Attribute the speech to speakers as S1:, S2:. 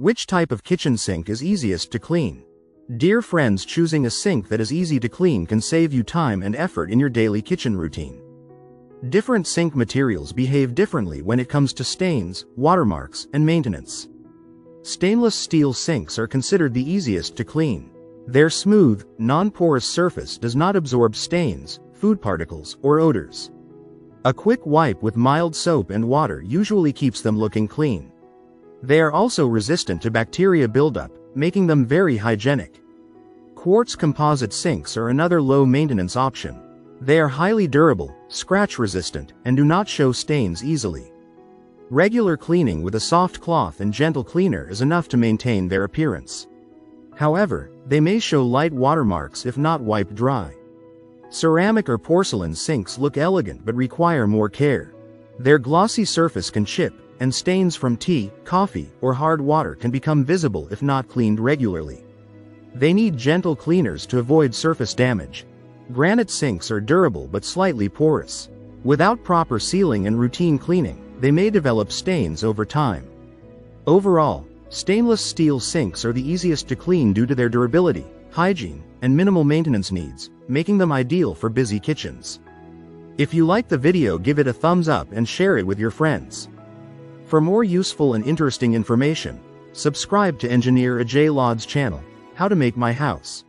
S1: Which type of kitchen sink is easiest to clean? Dear friends, choosing a sink that is easy to clean can save you time and effort in your daily kitchen routine. Different sink materials behave differently when it comes to stains, watermarks, and maintenance. Stainless steel sinks are considered the easiest to clean. Their smooth, non-porous surface does not absorb stains, food particles, or odors. A quick wipe with mild soap and water usually keeps them looking clean. They are also resistant to bacteria buildup, making them very hygienic. Quartz composite sinks are another low-maintenance option. They are highly durable, scratch-resistant, and do not show stains easily. Regular cleaning with a soft cloth and gentle cleaner is enough to maintain their appearance. However, they may show light watermarks if not wiped dry. Ceramic or porcelain sinks look elegant but require more care. Their glossy surface can chip, and stains from tea, coffee, or hard water can become visible if not cleaned regularly. They need gentle cleaners to avoid surface damage. Granite sinks are durable but slightly porous. Without proper sealing and routine cleaning, they may develop stains over time. Overall, stainless steel sinks are the easiest to clean due to their durability, hygiene, and minimal maintenance needs, making them ideal for busy kitchens. If you liked the video, give it a thumbs up and share it with your friends. For more useful and interesting information, subscribe to Engineer Ajay Lod's channel, How to Make My House.